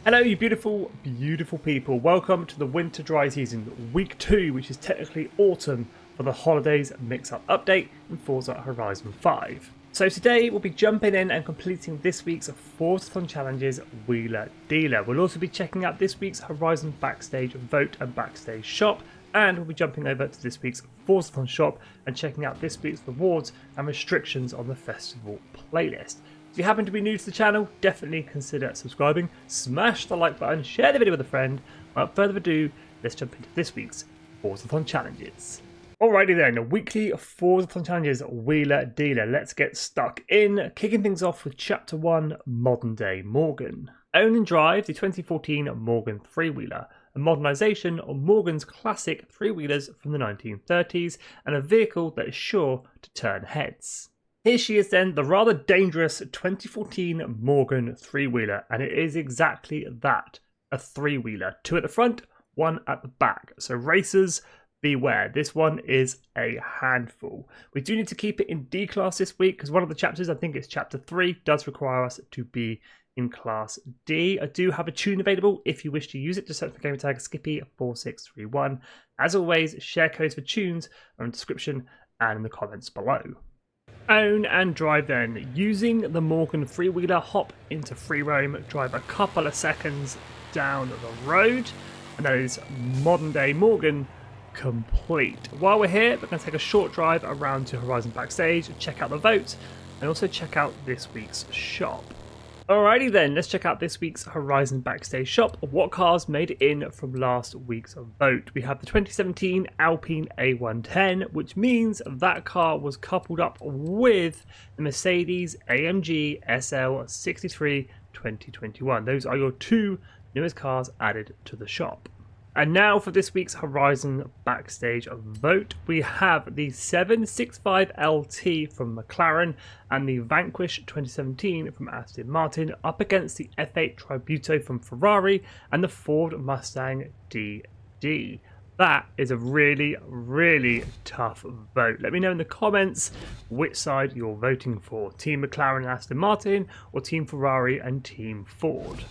Hello you beautiful, beautiful people. Welcome to the winter dry season, week 2, which is technically autumn for the holidays mix-up update in Forza Horizon 5. So today we'll be jumping in and completing this week's Forzathon Challenges Wheeler Dealer. We'll also be checking out this week's Horizon Backstage Vote and Backstage Shop, and we'll be jumping over to this week's Forzathon Shop and checking out this week's rewards and restrictions on the festival playlist. If you happen to be new to the channel, definitely consider subscribing, smash the like button, share the video with a friend. Without further ado, let's jump into this week's Forzathon Challenges. Alrighty then, weekly Forzathon Challenges Wheeler Dealer. Let's get stuck in, kicking things off with Chapter 1, Modern Day Morgan. Own and drive the 2014 Morgan three-wheeler, a modernisation of Morgan's classic three-wheelers from the 1930s, and a vehicle that is sure to turn heads. Here she is then, the rather dangerous 2014 Morgan three-wheeler, and it is exactly that, a three-wheeler. 2 at the front, 1 at the back. So racers, beware, this one is a handful. We do need to keep it in D class this week, because one of the chapters, I think it's chapter 3, does require us to be in class D. I do have a tune available if you wish to use it. Just search for gamer tag Skippy 4631. As always, share codes for tunes are in the description and in the comments below. Own and drive then. Using the Morgan three-wheeler, hop into free roam, drive a couple of seconds down the road, and that is Modern Day Morgan complete. While we're here, we're going to take a short drive around to Horizon Backstage, check out the vote, and also check out this week's shop. Alrighty then, let's check out this week's Horizon Backstage shop. What cars made it in from last week's vote? We have the 2017 Alpine A110, which means that car was coupled up with the Mercedes AMG SL 63 2021. Those are your 2 newest cars added to the shop. And now for this week's Horizon Backstage vote, we have the 765LT from McLaren and the Vanquish 2017 from Aston Martin up against the F8 Tributo from Ferrari and the Ford Mustang DD. That is a really, really tough vote. Let me know in the comments which side you're voting for. Team McLaren and Aston Martin, or Team Ferrari and Team Ford.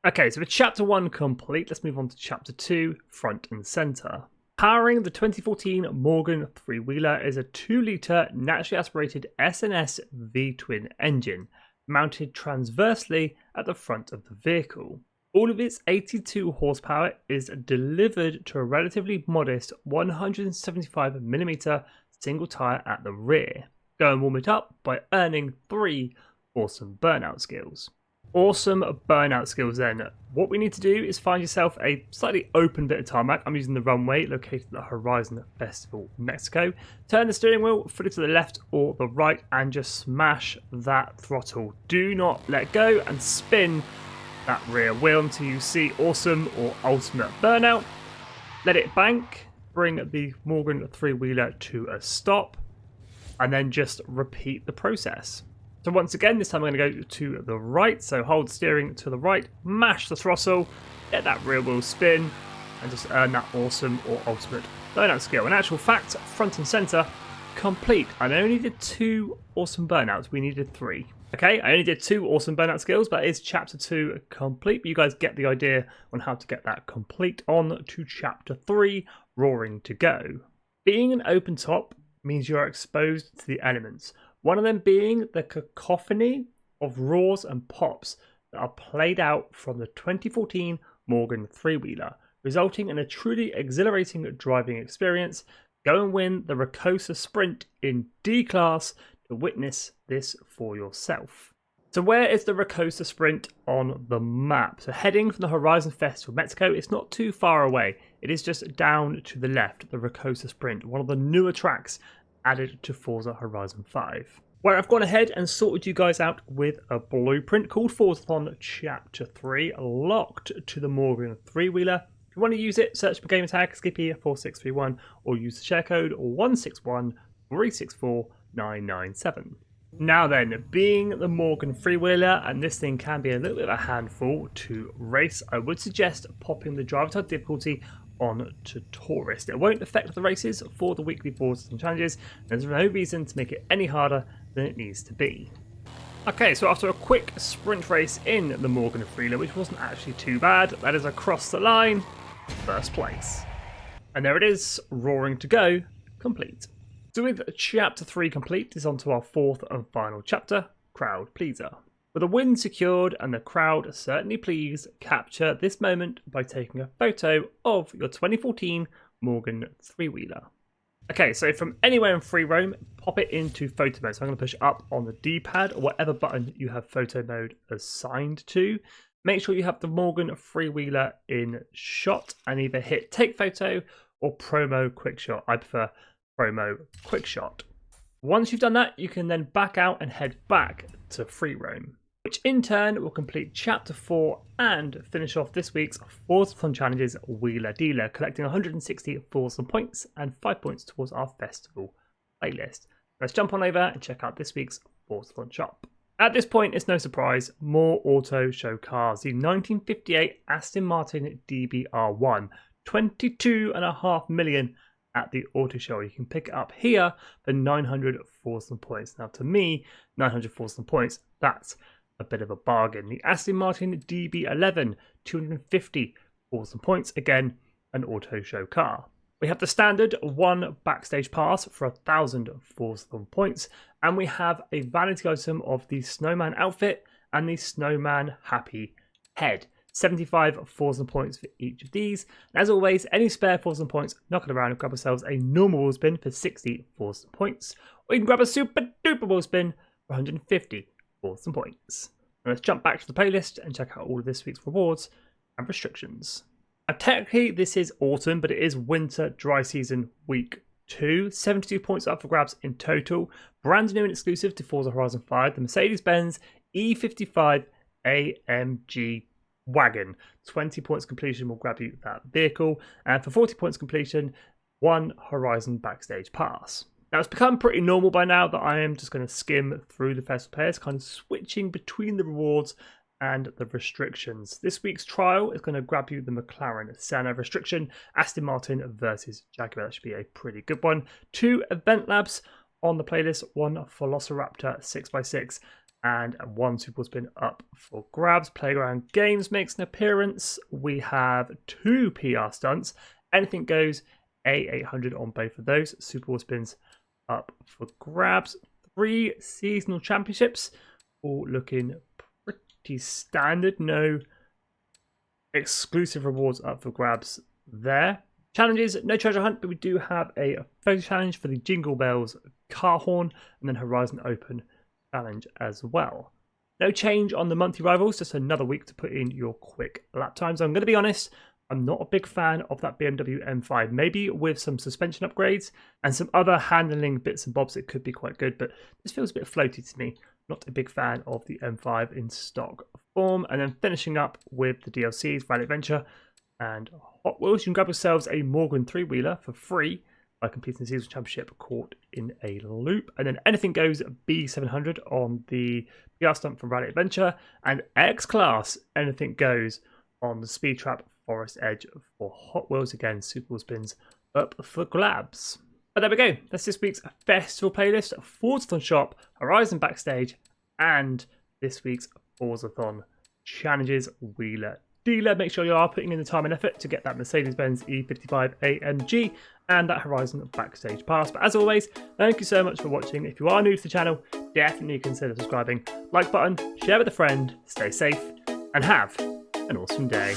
Okay, so with Chapter 1 complete, let's move on to Chapter 2, Front and Centre. Powering the 2014 Morgan three-wheeler is a 2-litre naturally aspirated S&S V-twin engine, mounted transversely at the front of the vehicle. All of its 82 horsepower is delivered to a relatively modest 175mm single tyre at the rear. Go and warm it up by earning 3 awesome burnout skills. Awesome burnout skills then. What we need to do is find yourself a slightly open bit of tarmac. I'm using the runway located at the Horizon Festival, Mexico. Turn the steering wheel fully to the left or the right and just smash that throttle. Do not let go and spin that rear wheel until you see awesome or ultimate burnout. Let it bank, bring the Morgan three-wheeler to a stop, and then just repeat the process. So once again, this time I'm going to go to the right, so hold steering to the right, mash the throttle, let that rear wheel spin, and just earn that awesome or ultimate burnout skill. In actual fact, front and centre, complete. I only did 2 awesome burnouts, we needed 3. Okay, I only did 2 awesome burnout skills, but it is Chapter 2 complete, but you guys get the idea on how to get that complete. On to Chapter 3, Roaring to Go. Being an open top means you are exposed to the elements. One of them being the cacophony of roars and pops that are played out from the 2014 Morgan three-wheeler, resulting in a truly exhilarating driving experience. Go and win the Rocosa Sprint in D class to witness this for yourself. So where is the Rocosa Sprint on the map? So heading from the Horizon Festival, Mexico, it's not too far away. It is just down to the left, the Rocosa Sprint, one of the newer tracks added to Forza Horizon 5, where I've gone ahead and sorted you guys out with a blueprint called Forzathon Chapter 3, locked to the Morgan three-wheeler. If you want to use it, search for gamer tag Skippy 4631 or use the share code 161364997. Now then, being the Morgan three-wheeler, and this thing can be a little bit of a handful to race, I would suggest popping the driver type difficulty on to Tourist. It won't affect the races for the weekly Forzathon challenges, and there's no reason to make it any harder than it needs to be. Okay, so after a quick sprint race in the Morgan Freeler, which wasn't actually too bad, that is across the line, first place. And there it is, roaring to go, complete. So with chapter 3 complete, is on to our fourth and final chapter, Crowd Pleaser. With a win secured and the crowd certainly pleased, capture this moment by taking a photo of your 2014 Morgan three-wheeler. Okay, so from anywhere in free roam, pop it into photo mode. So I'm going to push up on the D-pad or whatever button you have photo mode assigned to. Make sure you have the Morgan freewheeler in shot and either hit take photo or promo quick shot. I prefer promo quick shot. Once you've done that, you can then back out and head back to free roam, which in turn will complete chapter 4 and finish off this week's Forzathon Challenges Wheeler Dealer, collecting 160 Forzathon points and 5 points towards our festival playlist. Let's jump on over and check out this week's Forzathon shop. At this point, it's no surprise, more auto show cars. The 1958 Aston Martin DBR1, 22.5 million at the auto show. You can pick it up here for 900 Forzathon points. Now, to me, 900 Forzathon points, that's a bit of a bargain. The Aston Martin DB11, 250 Forzathon points, again, an auto show car. We have the standard one backstage pass for 1,000 Forzathon points, and we have a vanity item of the snowman outfit and the snowman happy head. 75 Forzathon points for each of these. And as always, any spare Forzathon points, knock it around and grab ourselves a normal wheel spin for 60 Forzathon points, or you can grab a super duper wheel spin for 150 Forzathon points. Now let's jump back to the playlist and check out all of this week's rewards and restrictions. Now, technically, this is autumn, but it is winter dry season week 2. 72 points up for grabs in total. Brand new and exclusive to Forza Horizon 5, the Mercedes-Benz E55 AMG wagon. 20 points completion will grab you that vehicle, and for 40 points completion, one Horizon backstage pass. Now, it's become pretty normal by now that I am just going to skim through the festival players, kind of switching between the rewards and the restrictions. This week's trial is going to grab you the McLaren Senna restriction, Aston Martin versus Jaguar. That should be a pretty good one. 2 event labs on the playlist, 1 Velociraptor 6x6 and 1 Super Spin up for grabs. Playground Games makes an appearance. We have 2 PR stunts. Anything goes, A800 on both of those. Super Spins up for grabs. 3 seasonal championships, all looking pretty standard. No exclusive rewards up for grabs there. Challenges, no treasure hunt, but we do have a photo challenge for the Jingle Bells car horn, and then Horizon Open challenge as well. No change on the monthly rivals, just another week to put in your quick lap times. I'm going to be honest, I'm not a big fan of that BMW M5. Maybe with some suspension upgrades and some other handling bits and bobs, it could be quite good, but this feels a bit floaty to me. Not a big fan of the M5 in stock form. And then finishing up with the DLCs, Rally Adventure and Hot Wheels. You can grab yourselves a Morgan three-wheeler for free by completing the season championship caught in a loop. And then anything goes B700 on the PR stunt from Rally Adventure, and X-Class, anything goes on the Speed Trap Forest Edge for Hot Wheels. Again, Super Wheel spins up for grabs. But there we go. That's this week's festival playlist, Forzathon Shop, Horizon Backstage, and this week's Forzathon Challenges Wheeler Dealer. Make sure you are putting in the time and effort to get that Mercedes-Benz E55 AMG and that Horizon Backstage Pass. But as always, thank you so much for watching. If you are new to the channel, definitely consider subscribing. Like button, share with a friend, stay safe, and have an awesome day.